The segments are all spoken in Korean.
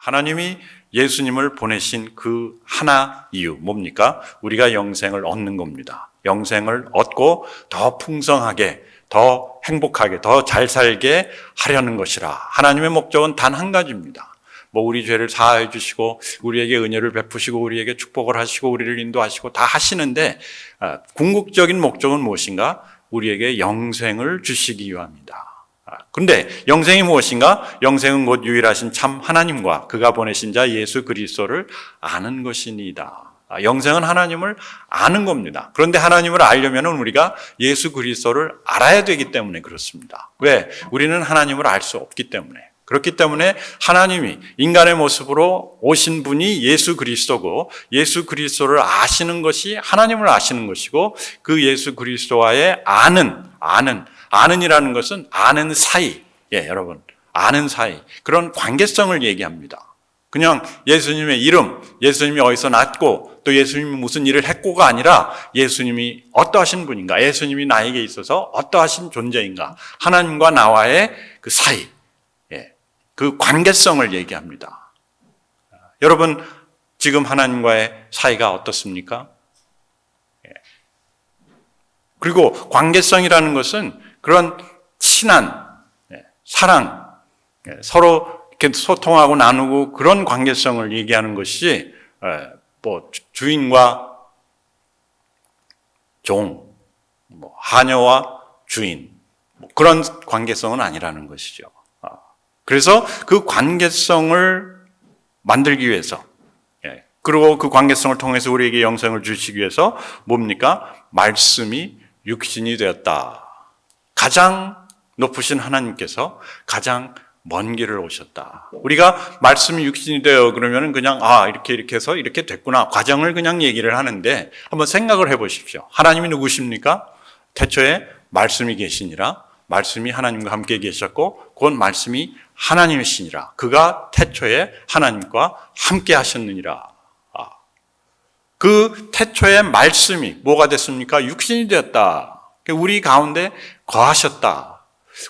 하나님이 예수님을 보내신 그 하나 이유 뭡니까? 우리가 영생을 얻는 겁니다. 영생을 얻고 더 풍성하게, 더 행복하게, 더 잘 살게 하려는 것이라. 하나님의 목적은 단 한 가지입니다. 우리 죄를 사하여 주시고 우리에게 은혜를 베푸시고 우리에게 축복을 하시고 우리를 인도하시고 다 하시는데 궁극적인 목적은 무엇인가? 우리에게 영생을 주시기 위함이다. 그런데 영생이 무엇인가? 영생은 곧 유일하신 참 하나님과 그가 보내신 자 예수 그리스도를 아는 것이니이다. 영생은 하나님을 아는 겁니다. 그런데 하나님을 알려면 우리가 예수 그리스도를 알아야 되기 때문에 그렇습니다. 왜? 우리는 하나님을 알 수 없기 때문에. 그렇기 때문에 하나님이 인간의 모습으로 오신 분이 예수 그리스도고 예수 그리스도를 아시는 것이 하나님을 아시는 것이고 그 예수 그리스도와의 아는이라는 것은 아는 사이. 여러분. 아는 사이. 그런 관계성을 얘기합니다. 그냥 예수님의 이름, 예수님이 어디서 났고 또 예수님이 무슨 일을 했고가 아니라 예수님이 어떠하신 분인가, 예수님이 나에게 있어서 어떠하신 존재인가, 하나님과 나와의 그 사이, 그 관계성을 얘기합니다. 여러분, 지금 하나님과의 사이가 어떻습니까? 그리고 관계성이라는 것은 그런 친한 사랑, 서로 이렇게 소통하고 나누고 그런 관계성을 얘기하는 것이 주인과 종, 하녀와 주인 그런 관계성은 아니라는 것이죠. 그래서 그 관계성을 만들기 위해서 그리고 그 관계성을 통해서 우리에게 영생을 주시기 위해서 뭡니까? 말씀이 육신이 되었다. 가장 높으신 하나님께서 가장 먼 길을 오셨다. 우리가 말씀이 육신이 되어 그러면 그냥 이렇게 해서 이렇게 됐구나. 과정을 그냥 얘기를 하는데 한번 생각을 해 보십시오. 하나님이 누구십니까? 태초에 말씀이 계시니라. 말씀이 하나님과 함께 계셨고 곧 말씀이 하나님이시니라. 그가 태초에 하나님과 함께 하셨느니라. 그 태초의 말씀이 뭐가 됐습니까? 육신이 되었다. 우리 가운데 거하셨다.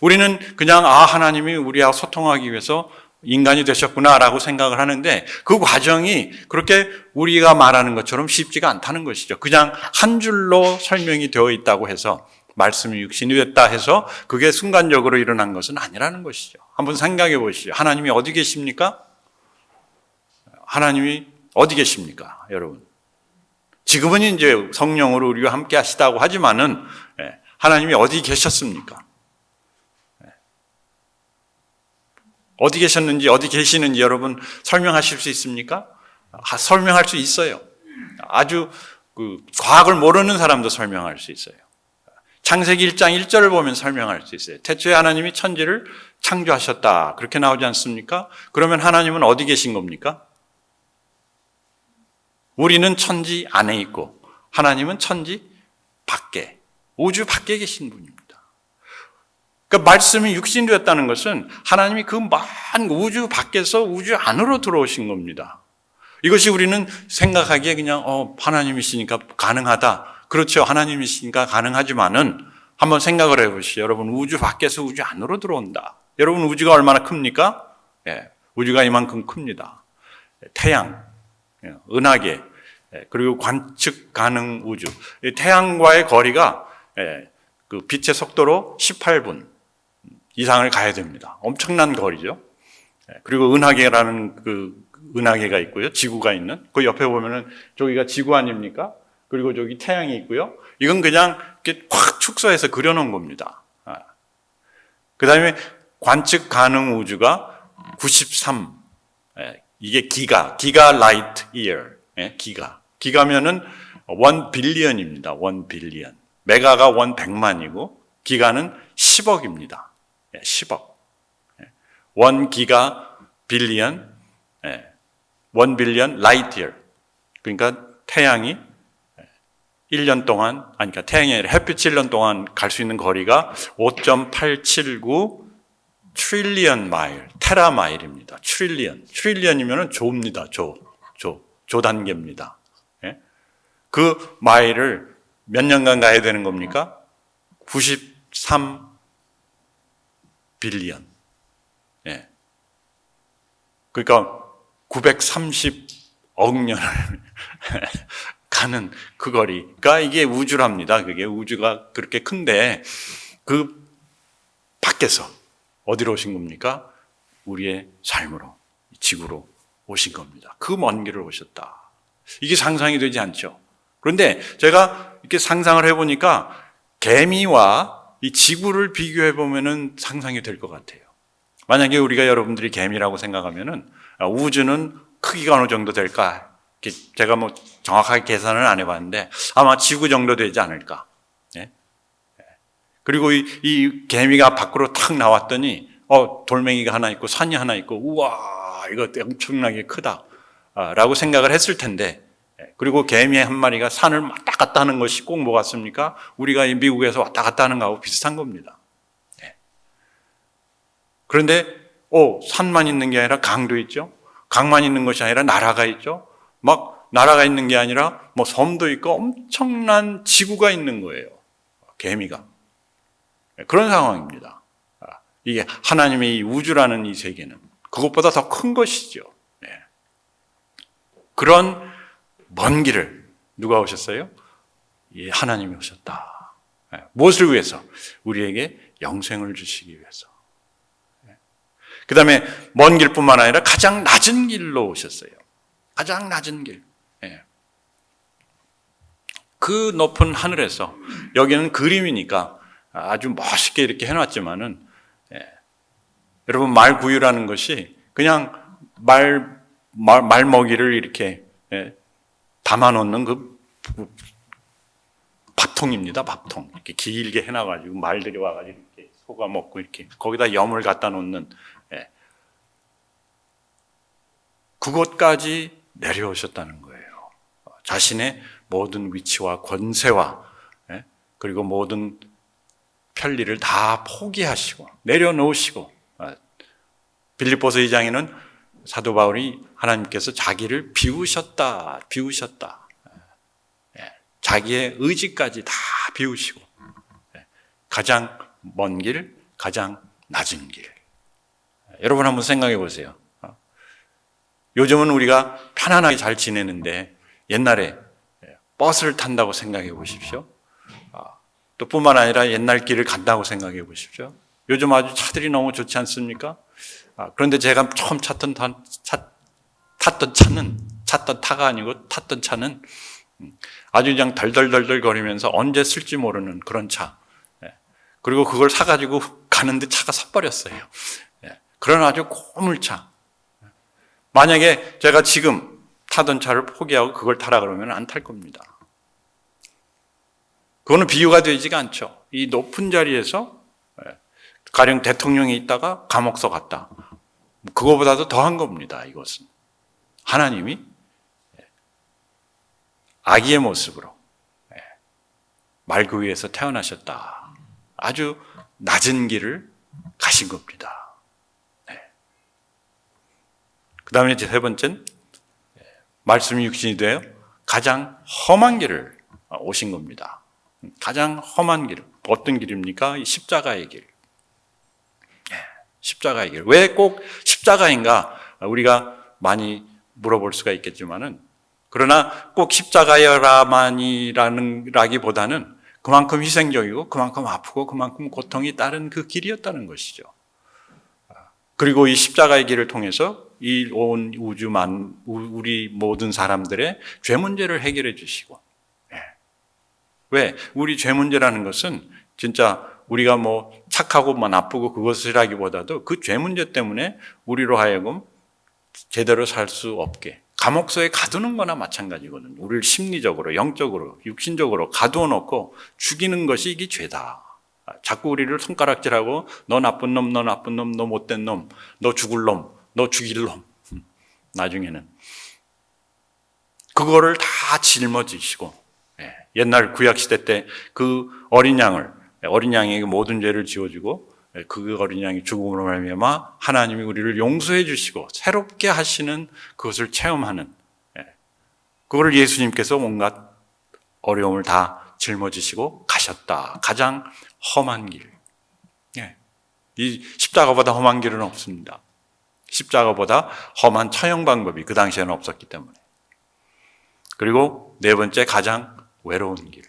우리는 그냥 하나님이 우리와 소통하기 위해서 인간이 되셨구나라고 생각을 하는데 그 과정이 그렇게 우리가 말하는 것처럼 쉽지가 않다는 것이죠. 그냥 한 줄로 설명이 되어 있다고 해서 말씀이 육신이 됐다 해서 그게 순간적으로 일어난 것은 아니라는 것이죠. 한번 생각해 보시죠. 하나님이 어디 계십니까? 하나님이 어디 계십니까? 여러분. 지금은 이제 성령으로 우리와 함께 하시다고 하지만은 하나님이 어디 계셨습니까? 어디 계셨는지, 어디 계시는지 여러분 설명하실 수 있습니까? 설명할 수 있어요. 아주 과학을 모르는 사람도 설명할 수 있어요. 창세기 1장 1절을 보면 설명할 수 있어요. 태초에 하나님이 천지를 창조하셨다. 그렇게 나오지 않습니까? 그러면 하나님은 어디 계신 겁니까? 우리는 천지 안에 있고 하나님은 천지 밖에, 우주 밖에 계신 분입니다. 그러니까 말씀이 육신이 되었다는 것은 하나님이 그 많은 우주 밖에서 우주 안으로 들어오신 겁니다. 이것이 우리는 생각하기에 그냥 하나님이시니까 가능하다. 그렇죠. 하나님이시니까 가능하지만은 한번 생각을 해보시죠. 여러분, 우주 밖에서 우주 안으로 들어온다. 여러분, 우주가 얼마나 큽니까? 우주가 이만큼 큽니다. 태양, 은하계, 그리고 관측 가능 우주. 태양과의 거리가 그 빛의 속도로 18분 이상을 가야 됩니다. 엄청난 거리죠. 그리고 은하계라는 그 은하계가 있고요. 지구가 있는. 그 옆에 보면은 저기가 지구 아닙니까? 그리고 저기 태양이 있고요. 이건 그냥 이렇게 확 축소해서 그려놓은 겁니다. 그 다음에 관측 가능 우주가 93. 이게 기가 라이트 이어. 기가면은 1 빌리언입니다. 1 빌리언. 메가가 1 100만이고 기가는 10억입니다. 10억. 1 기가 빌리언, 1 빌리언 라이트 이어. 그러니까 태양이 1년 동안, 그러니까 태양이 아니라 햇빛 1년 동안 갈 수 있는 거리가 5.879 트릴리언 마일, 테라 마일입니다. 트릴리언이면은 조입니다. 조 단계입니다. 그 마일을 몇 년간 가야 되는 겁니까? 93 빌리언. 그러니까 930억 년을 가는 그 거리가 이게 우주랍니다. 그게 우주가 그렇게 큰데 그 밖에서 어디로 오신 겁니까? 우리의 삶으로, 지구로 오신 겁니다. 그 먼 길을 오셨다. 이게 상상이 되지 않죠. 그런데 제가 이렇게 상상을 해보니까 개미와 이 지구를 비교해 보면은 상상이 될 것 같아요. 만약에 우리가 여러분들이 개미라고 생각하면은 우주는 크기가 어느 정도 될까? 제가 뭐 정확하게 계산을 안 해봤는데 아마 지구 정도 되지 않을까? 예? 그리고 이 개미가 밖으로 탁 나왔더니 돌멩이가 하나 있고 산이 하나 있고 우와 이거 엄청나게 크다라고 생각을 했을 텐데 그리고 개미 한 마리가 산을 왔다 갔다 하는 것이 꼭 뭐 같습니까? 우리가 미국에서 왔다 갔다 하는 거하고 비슷한 겁니다. 그런데 산만 있는 게 아니라 강도 있죠. 강만 있는 것이 아니라 나라가 있죠. 막 나라가 있는 게 아니라 뭐 섬도 있고 엄청난 지구가 있는 거예요. 개미가. 그런 상황입니다. 이게 하나님의 이 우주라는 이 세계는 그것보다 더 큰 것이죠. 그런 먼 길을 누가 오셨어요? 하나님이 오셨다. 무엇을 위해서? 우리에게 영생을 주시기 위해서. 그 다음에 먼 길뿐만 아니라 가장 낮은 길로 오셨어요. 가장 낮은 길. 그 높은 하늘에서 여기는 그림이니까 아주 멋있게 이렇게 해놨지만은 여러분 말 구유라는 것이 그냥 말 먹이를 이렇게 담아놓는 그 밥통입니다. 밥통 이렇게 길게 해놔가지고 말들이 와가지고 이렇게 소가 먹고 이렇게 거기다 염을 갖다 놓는 그곳까지 내려오셨다는 거예요. 자신의 모든 위치와 권세와 그리고 모든 편리를 다 포기하시고 내려놓으시고 빌립보서 2장에는 사도 바울이 하나님께서 자기를 비우셨다. 자기의 의지까지 다 비우시고 가장 먼 길, 가장 낮은 길. 여러분 한번 생각해 보세요. 요즘은 우리가 편안하게 잘 지내는데 옛날에 버스를 탄다고 생각해 보십시오. 또 뿐만 아니라 옛날 길을 간다고 생각해 보십시오. 요즘 아주 차들이 너무 좋지 않습니까? 그런데 제가 처음 탔던 차는 아주 그냥 덜덜덜덜 거리면서 언제 쓸지 모르는 그런 차. 그리고 그걸 사가지고 가는데 차가 서버렸어요. 그런 아주 고물차. 만약에 제가 지금 타던 차를 포기하고 그걸 타라 그러면 안 탈 겁니다. 그거는 비유가 되지가 않죠. 이 높은 자리에서 가령 대통령이 있다가 감옥서 갔다. 그거보다도 더한 겁니다. 이것은 하나님이 아기의 모습으로 말구 위에서 태어나셨다. 아주 낮은 길을 가신 겁니다. 그 다음에 세 번째는 말씀이 육신이 되어 가장 험한 길을 오신 겁니다. 가장 험한 길. 어떤 길입니까? 이 십자가의 길. 십자가의 길. 왜 꼭 십자가인가? 우리가 많이 물어볼 수가 있겠지만은 그러나 꼭 십자가여라만이라기보다는 그만큼 희생적이고 그만큼 아프고 그만큼 고통이 따른 그 길이었다는 것이죠. 그리고 이 십자가의 길을 통해서 이 온 우주만 우리 모든 사람들의 죄 문제를 해결해 주시고 왜? 우리 죄 문제라는 것은 진짜 우리가 뭐 착하고 뭐 나쁘고 그것이라기보다도 그 죄 문제 때문에 우리로 하여금 제대로 살 수 없게 감옥소에 가두는 거나 마찬가지거든요. 우리를 심리적으로, 영적으로, 육신적으로 가두어 놓고 죽이는 것이 이게 죄다. 자꾸 우리를 손가락질하고 너 나쁜 놈, 너 나쁜 놈, 너 못된 놈, 너 죽을 놈, 너 죽일 놈. 나중에는 그거를 다 짊어지시고 옛날 구약시대 때 그 어린 양에게 모든 죄를 지워주고 그 어린 양이 죽음으로 말미암아 하나님이 우리를 용서해 주시고 새롭게 하시는 그것을 체험하는 그거를 예수님께서 온갖 어려움을 다 짊어지시고 가셨다. 가장 험한 길. 이 십자가보다 험한 길은 없습니다. 십자가보다 험한 처형 방법이 그 당시에는 없었기 때문에. 그리고 네 번째, 가장 외로운 길.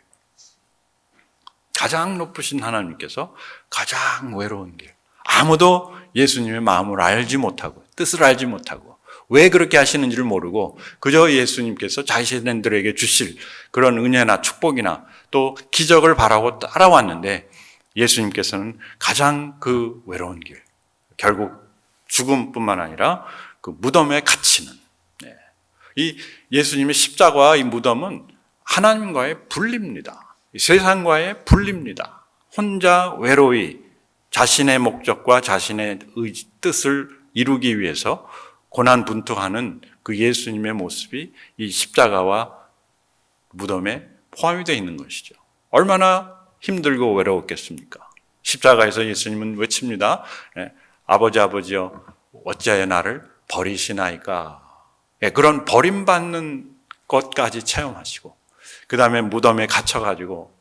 가장 높으신 하나님께서 가장 외로운 길. 아무도 예수님의 마음을 알지 못하고 뜻을 알지 못하고 왜 그렇게 하시는지를 모르고 그저 예수님께서 자신들에게 주실 그런 은혜나 축복이나 또 기적을 바라고 따라왔는데 예수님께서는 가장 그 외로운 길, 결국 죽음뿐만 아니라 그 무덤에 갇히는, 이 예수님의 십자가와 이 무덤은 하나님과의 분리입니다. 세상과의 분리입니다. 혼자 외로이 자신의 목적과 자신의 뜻을 이루기 위해서 고난분투하는 그 예수님의 모습이 이 십자가와 무덤에 포함이 되어 있는 것이죠. 얼마나 힘들고 외로웠겠습니까? 십자가에서 예수님은 외칩니다. 아버지, 아버지여, 어찌하여 나를 버리시나이까. 그런 버림받는 것까지 체험하시고, 그 다음에 무덤에 갇혀가지고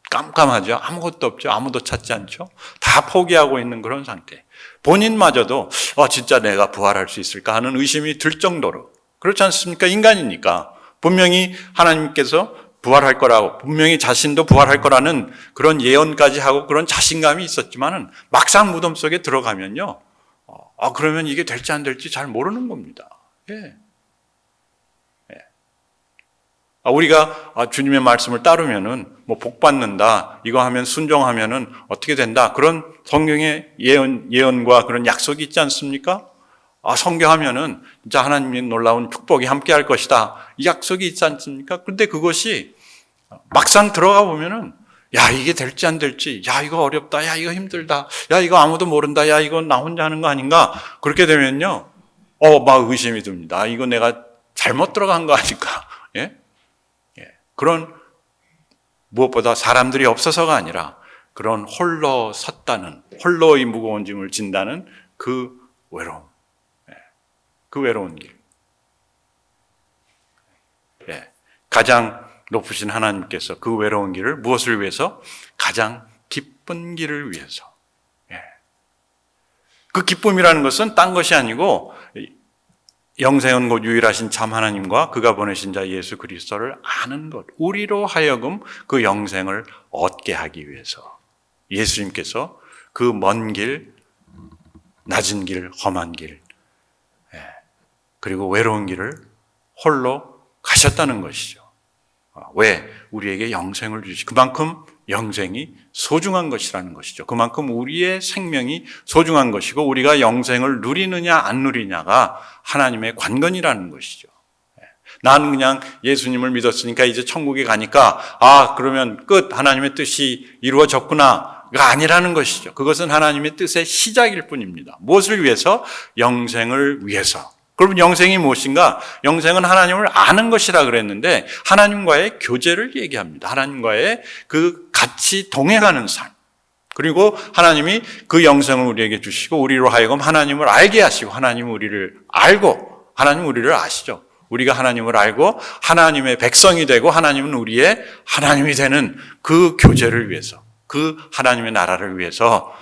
깜깜하죠. 아무것도 없죠. 아무도 찾지 않죠. 다 포기하고 있는 그런 상태. 본인마저도 진짜 내가 부활할 수 있을까 하는 의심이 들 정도로. 그렇지 않습니까? 인간이니까. 분명히 하나님께서 부활할 거라고, 분명히 자신도 부활할 거라는 그런 예언까지 하고 그런 자신감이 있었지만은 막상 무덤 속에 들어가면요. 그러면 이게 될지 안 될지 잘 모르는 겁니다. 예. 우리가 주님의 말씀을 따르면은 복 받는다, 이거 하면 순종하면은 어떻게 된다, 그런 성경의 예언과 그런 약속이 있지 않습니까? 성경하면은 진짜 하나님의 놀라운 축복이 함께 할 것이다, 이 약속이 있지 않습니까? 근데 그것이 막상 들어가 보면은 야, 이게 될지 안 될지, 야, 이거 어렵다, 야, 이거 힘들다, 야, 이거 아무도 모른다, 야, 이건 나 혼자 하는 거 아닌가? 그렇게 되면요, 막 의심이 듭니다. 이거 내가 잘못 들어간 거 아닐까? 예? 그런, 무엇보다 사람들이 없어서가 아니라 그런 홀로 섰다는, 홀로 이 무거운 짐을 진다는 그 외로움, 그 외로운 길. 가장 높으신 하나님께서 그 외로운 길을 무엇을 위해서? 가장 기쁜 길을 위해서. 그 기쁨이라는 것은 딴 것이 아니고 영생은 곧 유일하신 참 하나님과 그가 보내신 자 예수 그리스도를 아는 것, 우리로 하여금 그 영생을 얻게 하기 위해서 예수님께서 그 먼 길, 낮은 길, 험한 길, 그리고 외로운 길을 홀로 가셨다는 것이죠. 왜? 우리에게 영생을 주시, 그만큼 영생이 소중한 것이라는 것이죠. 그만큼 우리의 생명이 소중한 것이고 우리가 영생을 누리느냐 안 누리냐가 하나님의 관건이라는 것이죠. 나는 그냥 예수님을 믿었으니까 이제 천국에 가니까 그러면 끝, 하나님의 뜻이 이루어졌구나가 아니라는 것이죠. 그것은 하나님의 뜻의 시작일 뿐입니다. 무엇을 위해서? 영생을 위해서. 그러면 영생이 무엇인가? 영생은 하나님을 아는 것이라 그랬는데 하나님과의 교제를 얘기합니다. 하나님과의 그 같이 동행하는 삶. 그리고 하나님이 그 영생을 우리에게 주시고 우리로 하여금 하나님을 알게 하시고 하나님은 우리를 알고 하나님은 우리를 아시죠. 우리가 하나님을 알고 하나님의 백성이 되고 하나님은 우리의 하나님이 되는 그 교제를 위해서, 그 하나님의 나라를 위해서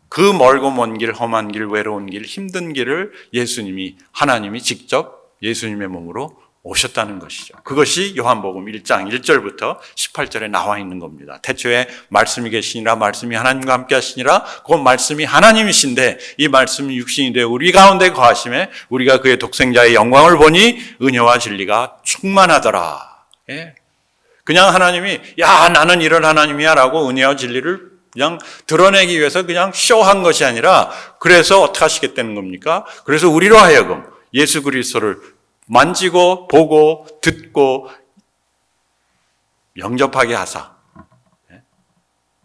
그 멀고 먼 길, 험한 길, 외로운 길, 힘든 길을 예수님이, 하나님이 직접 예수님의 몸으로 오셨다는 것이죠. 그것이 요한복음 1장 1절부터 18절에 나와 있는 겁니다. 태초에 말씀이 계시니라, 말씀이 하나님과 함께 하시니라, 그 말씀이 하나님이신데 이 말씀이 육신이 되어 우리 가운데 거하심에 우리가 그의 독생자의 영광을 보니 은혜와 진리가 충만하더라. 그냥 하나님이 야, 나는 이런 하나님이야 라고 은혜와 진리를 그냥 드러내기 위해서 그냥 쇼한 것이 아니라 그래서 어떻게 하시겠다는 겁니까? 그래서 우리로 하여금 예수 그리스도를 만지고 보고 듣고 영접하게 하사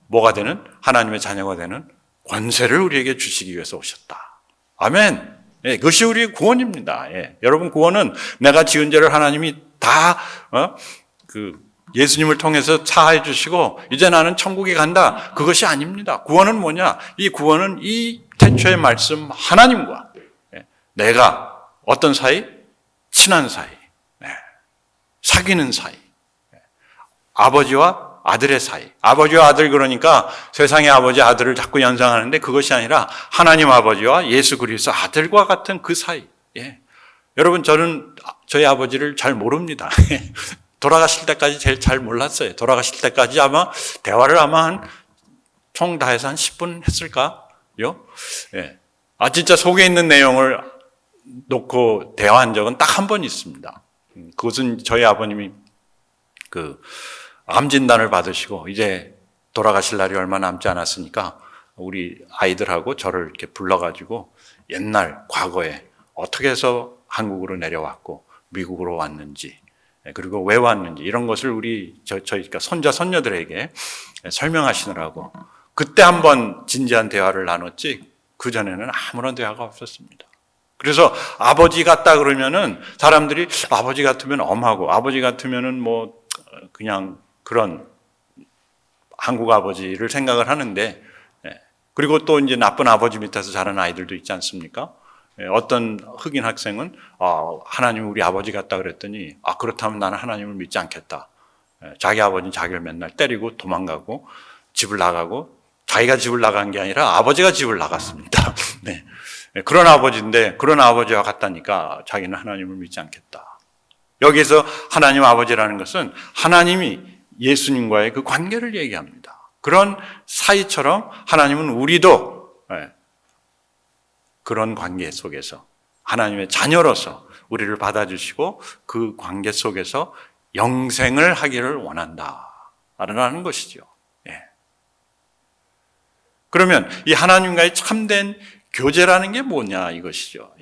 뭐가 되는? 하나님의 자녀가 되는 권세를 우리에게 주시기 위해서 오셨다. 아멘. 그것이 우리의 구원입니다. 여러분, 구원은 내가 지은 죄를 하나님이 다 예수님을 통해서 사하해 주시고 이제 나는 천국에 간다, 그것이 아닙니다. 구원은 뭐냐? 이 구원은 이 태초의 말씀 하나님과 내가 어떤 사이? 친한 사이, 사귀는 사이, 아버지와 아들의 사이. 아버지와 아들 그러니까 세상의 아버지 아들을 자꾸 연상하는데 그것이 아니라 하나님 아버지와 예수 그리스도 아들과 같은 그 사이. 예. 여러분 저는 저희 아버지를 잘 모릅니다. 돌아가실 때까지 제일 잘 몰랐어요. 돌아가실 때까지 아마 대화를 아마 총 다 해서 한 10분 했을까요? 예. 진짜 속에 있는 내용을 놓고 대화한 적은 딱 한 번 있습니다. 그것은 저희 아버님이 암 진단을 받으시고 이제 돌아가실 날이 얼마 남지 않았으니까 우리 아이들하고 저를 이렇게 불러가지고 옛날 과거에 어떻게 해서 한국으로 내려왔고 미국으로 왔는지 그리고 왜 왔는지 이런 것을 저희 그러니까 손자 손녀들에게 설명하시느라고 그때 한번 진지한 대화를 나눴지 그 전에는 아무런 대화가 없었습니다. 그래서 아버지 같다 그러면은 사람들이 아버지 같으면 엄하고 아버지 같으면은 뭐 그냥 그런 한국 아버지를 생각을 하는데 그리고 또 이제 나쁜 아버지 밑에서 자란 아이들도 있지 않습니까? 어떤 흑인 학생은 하나님 우리 아버지 같다 그랬더니 그렇다면 나는 하나님을 믿지 않겠다. 자기 아버지는 자기를 맨날 때리고 도망가고 집을 나가고 자기가 집을 나간 게 아니라 아버지가 집을 나갔습니다. 네. 그런 아버지인데 그런 아버지와 같다니까 자기는 하나님을 믿지 않겠다. 여기서 하나님 아버지라는 것은 하나님이 예수님과의 그 관계를 얘기합니다. 그런 사이처럼 하나님은 우리도 그런 관계 속에서 하나님의 자녀로서 우리를 받아주시고 그 관계 속에서 영생을 하기를 원한다라는 것이죠. 그러면 이 하나님과의 참된 교제라는 게 뭐냐 이것이죠.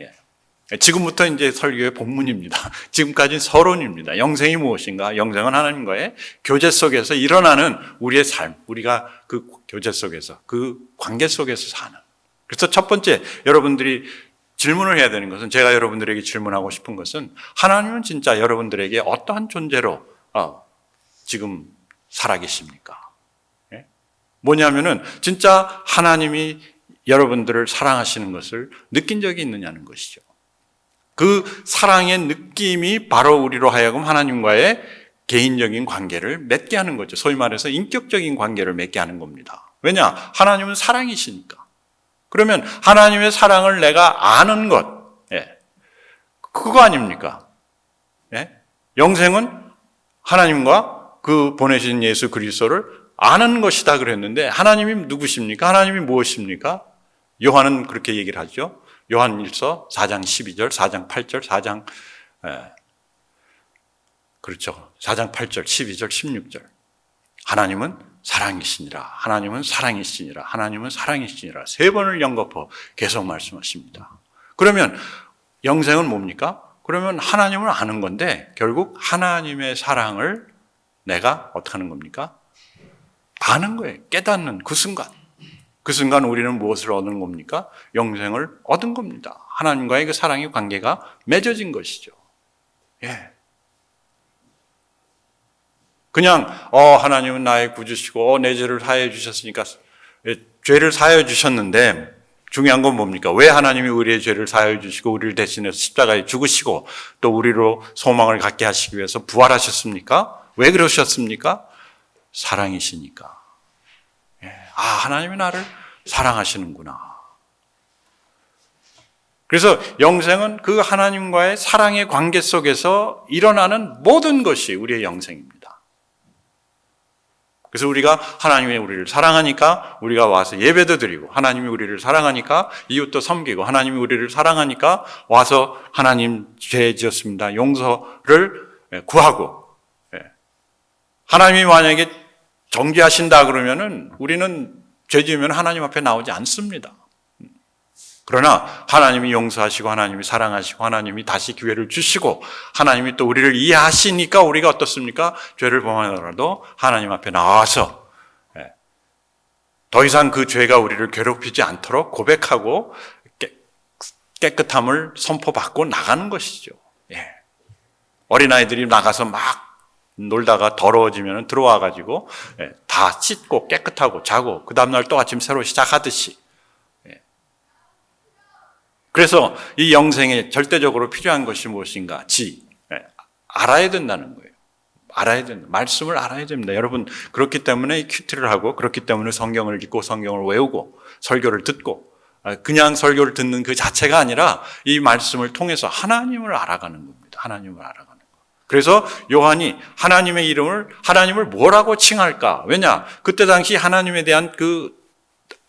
지금부터 이제 설교의 본문입니다. 지금까지는 서론입니다. 영생이 무엇인가? 영생은 하나님과의 교제 속에서 일어나는 우리의 삶, 우리가 그 교제 속에서, 그 관계 속에서 사는. 그래서 첫 번째 여러분들이 질문을 해야 되는 것은 제가 여러분들에게 질문하고 싶은 것은 하나님은 진짜 여러분들에게 어떠한 존재로 지금 살아계십니까? 뭐냐면은 진짜 하나님이 여러분들을 사랑하시는 것을 느낀 적이 있느냐는 것이죠. 그 사랑의 느낌이 바로 우리로 하여금 하나님과의 개인적인 관계를 맺게 하는 거죠. 소위 말해서 인격적인 관계를 맺게 하는 겁니다. 왜냐? 하나님은 사랑이시니까. 그러면 하나님의 사랑을 내가 아는 것, 그거 아닙니까? 영생은 하나님과 그 보내신 예수 그리스도를 아는 것이다 그랬는데 하나님이 누구십니까? 하나님이 무엇입니까? 요한은 그렇게 얘기를 하죠. 요한일서 4장 12절, 4장 8절, 4장 8절, 12절, 16절. 하나님은 사랑이시니라. 하나님은 사랑이시니라. 하나님은 사랑이시니라. 세 번을 연거푸 계속 말씀하십니다. 그러면 영생은 뭡니까? 그러면 하나님을 아는 건데 결국 하나님의 사랑을 내가 어떻게 하는 겁니까? 아는 거예요. 깨닫는 그 순간. 그 순간 우리는 무엇을 얻는 겁니까? 영생을 얻은 겁니다. 하나님과의 그 사랑의 관계가 맺어진 것이죠. 그냥 하나님은 나의 구주시고 내 죄를 사하여 주셨으니까 죄를 사하여 주셨는데 중요한 건 뭡니까? 왜 하나님이 우리의 죄를 사하여 주시고 우리를 대신해서 십자가에 죽으시고 또 우리로 소망을 갖게 하시기 위해서 부활하셨습니까? 왜 그러셨습니까? 사랑이시니까. 하나님이 나를 사랑하시는구나. 그래서 영생은 그 하나님과의 사랑의 관계 속에서 일어나는 모든 것이 우리의 영생입니다. 그래서 우리가 하나님이 우리를 사랑하니까 우리가 와서 예배도 드리고 하나님이 우리를 사랑하니까 이웃도 섬기고 하나님이 우리를 사랑하니까 와서 하나님 죄 지었습니다. 용서를 구하고 하나님이 만약에 정죄하신다 그러면은 우리는 죄 지으면 하나님 앞에 나오지 않습니다. 그러나 하나님이 용서하시고 하나님이 사랑하시고 하나님이 다시 기회를 주시고 하나님이 또 우리를 이해하시니까 우리가 어떻습니까? 죄를 범하더라도 하나님 앞에 나와서 더 이상 그 죄가 우리를 괴롭히지 않도록 고백하고 깨끗함을 선포받고 나가는 것이죠. 어린아이들이 나가서 막 놀다가 더러워지면 들어와가지고 다 씻고 깨끗하고 자고 그 다음날 또 아침 새로 시작하듯이 그래서 이 영생에 절대적으로 필요한 것이 무엇인가? 알아야 된다는 거예요. 알아야 된다. 말씀을 알아야 됩니다. 여러분, 그렇기 때문에 큐티를 하고, 그렇기 때문에 성경을 읽고 성경을 외우고 설교를 듣고, 그냥 설교를 듣는 그 자체가 아니라 이 말씀을 통해서 하나님을 알아가는 겁니다. 하나님을 알아가는 거. 그래서 요한이 하나님을 뭐라고 칭할까? 왜냐? 그때 당시 하나님에 대한 그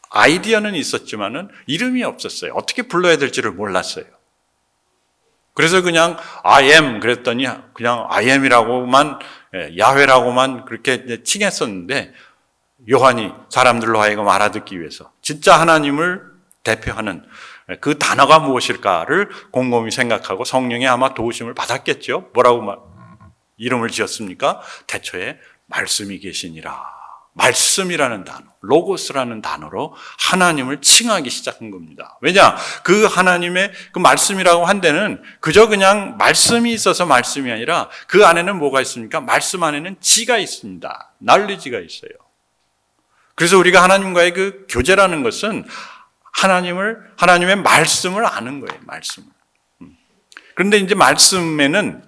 아이디어는 있었지만은 이름이 없었어요. 어떻게 불러야 될지를 몰랐어요. 그래서 그냥 I am 그랬더니 그냥 I am이라고만, 야훼라고만 그렇게 칭했었는데, 요한이 사람들로 하여금 알아듣기 위해서 진짜 하나님을 대표하는 그 단어가 무엇일까를 곰곰이 생각하고 성령의 아마 도우심을 받았겠죠. 뭐라고 이름을 지었습니까? 태초에 말씀이 계시니라. 말씀이라는 단어, 로고스라는 단어로 하나님을 칭하기 시작한 겁니다. 왜냐? 그 하나님의 그 말씀이라고 한 데는 그저 그냥 말씀이 있어서 말씀이 아니라 그 안에는 뭐가 있습니까? 말씀 안에는 지가 있습니다. 날리지가 있어요. 그래서 우리가 하나님과의 그 교제라는 것은 하나님의 말씀을 아는 거예요. 말씀을. 그런데 이제 말씀에는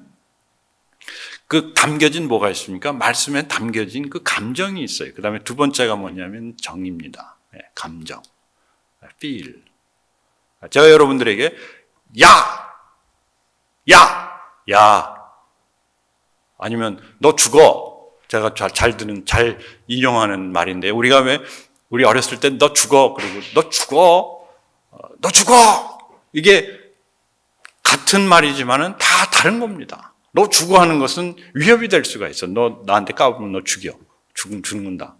그 담겨진 뭐가 있습니까? 말씀에 담겨진 그 감정이 있어요. 그 다음에 두 번째가 뭐냐면 정입니다. 감정. feel. 제가 여러분들에게 야! 아니면 너 죽어. 제가 잘 인용하는 말인데, 우리 어렸을 때 너 죽어. 그리고 너 죽어. 이게 같은 말이지만은 다 다른 겁니다. 너 죽어 하는 것은 위협이 될 수가 있어. 너 나한테 까불면 너 죽는다.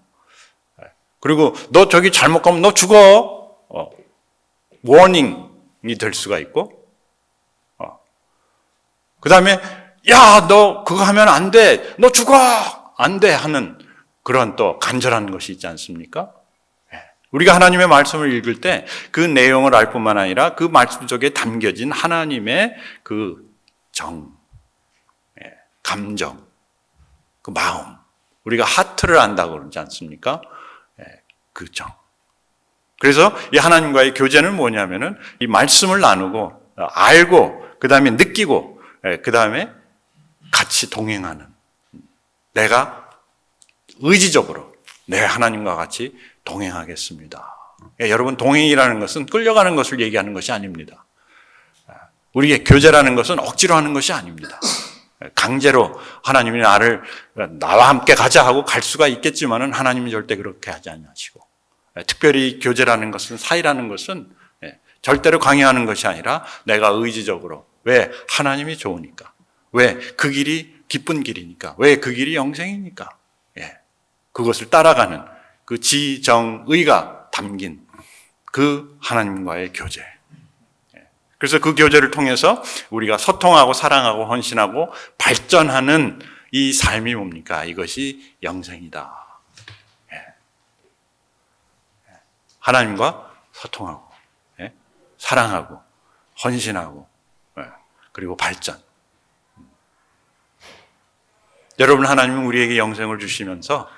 그리고 너 저기 잘못 가면 너 죽어. 워닝이 될 수가 있고, 그 다음에 야, 너 그거 하면 안 돼. 너 죽어. 안 돼 하는 그런 또 간절한 것이 있지 않습니까? 우리가 하나님의 말씀을 읽을 때 그 내용을 알 뿐만 아니라 그 말씀 속에 담겨진 하나님의 그 감정, 그 마음, 우리가 하트를 안다고 그러지 않습니까? 그 정. 그래서 이 하나님과의 교제는 뭐냐면은 이 말씀을 나누고 알고 그 다음에 느끼고 그 다음에 같이 동행하는, 내가 의지적으로 내 하나님과 같이 동행하겠습니다. 여러분, 동행이라는 것은 끌려가는 것을 얘기하는 것이 아닙니다. 우리의 교제라는 것은 억지로 하는 것이 아닙니다. 강제로 하나님이 나와 함께 가자 하고 갈 수가 있겠지만은 하나님이 절대 그렇게 하지 않으시고, 특별히 교제라는 것은, 사이라는 것은 절대로 강요하는 것이 아니라 내가 의지적으로, 왜? 하나님이 좋으니까, 왜? 그 길이 기쁜 길이니까, 왜? 그 길이 영생이니까, 그것을 따라가는 그 지정의가 담긴 그 하나님과의 교제. 그래서 그 교제를 통해서 우리가 소통하고 사랑하고 헌신하고 발전하는 이 삶이 뭡니까? 이것이 영생이다. 하나님과 소통하고, 사랑하고, 헌신하고, 그리고 발전. 여러분, 하나님은 우리에게 영생을 주시면서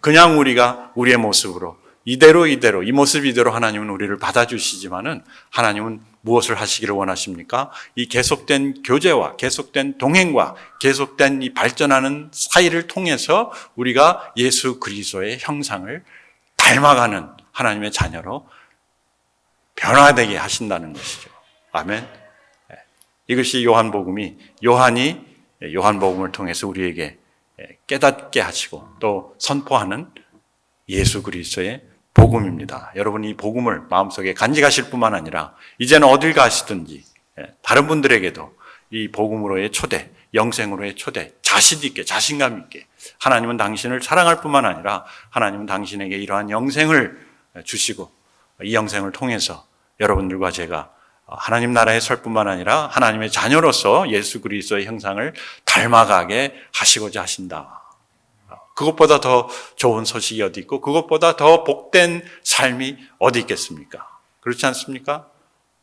그냥 우리가 우리의 모습으로 이대로 이 모습 이대로 하나님은 우리를 받아주시지만은, 하나님은 무엇을 하시기를 원하십니까? 이 계속된 교제와 계속된 동행과 계속된 이 발전하는 사이를 통해서 우리가 예수 그리스도의 형상을 닮아가는 하나님의 자녀로 변화되게 하신다는 것이죠. 아멘. 이것이 요한이 요한복음을 통해서 우리에게 깨닫게 하시고 또 선포하는 예수 그리스도의 복음입니다. 여러분, 이 복음을 마음속에 간직하실 뿐만 아니라 이제는 어딜 가시든지 다른 분들에게도 이 복음으로의 초대, 영생으로의 초대, 자신 있게, 자신감 있게, 하나님은 당신을 사랑할 뿐만 아니라 하나님은 당신에게 이러한 영생을 주시고, 이 영생을 통해서 여러분들과 제가 하나님 나라에 설 뿐만 아니라 하나님의 자녀로서 예수 그리스도의 형상을 닮아가게 하시고자 하신다. 그것보다 더 좋은 소식이 어디 있고, 그것보다 더 복된 삶이 어디 있겠습니까? 그렇지 않습니까?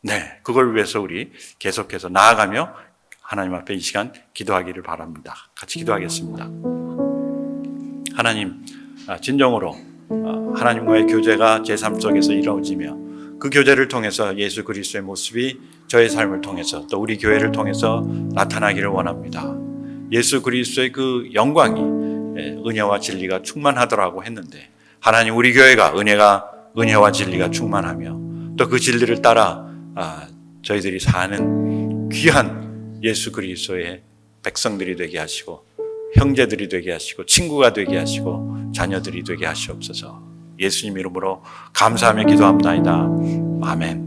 네, 그걸 위해서 우리 계속해서 나아가며 하나님 앞에 이 시간 기도하기를 바랍니다. 같이 기도하겠습니다. 하나님, 진정으로 하나님과의 교제가 제 삶 속에서 이루어지며 그 교제를 통해서 예수 그리스도의 모습이 저의 삶을 통해서 또 우리 교회를 통해서 나타나기를 원합니다. 예수 그리스도의 그 영광이 은혜와 진리가 충만하더라고 했는데, 하나님 우리 교회가 은혜와 진리가 충만하며 또 그 진리를 따라 저희들이 사는 귀한 예수 그리스도의 백성들이 되게 하시고, 형제들이 되게 하시고, 친구가 되게 하시고, 자녀들이 되게 하시옵소서. 예수님 이름으로 감사하며 기도합나이다. 아멘.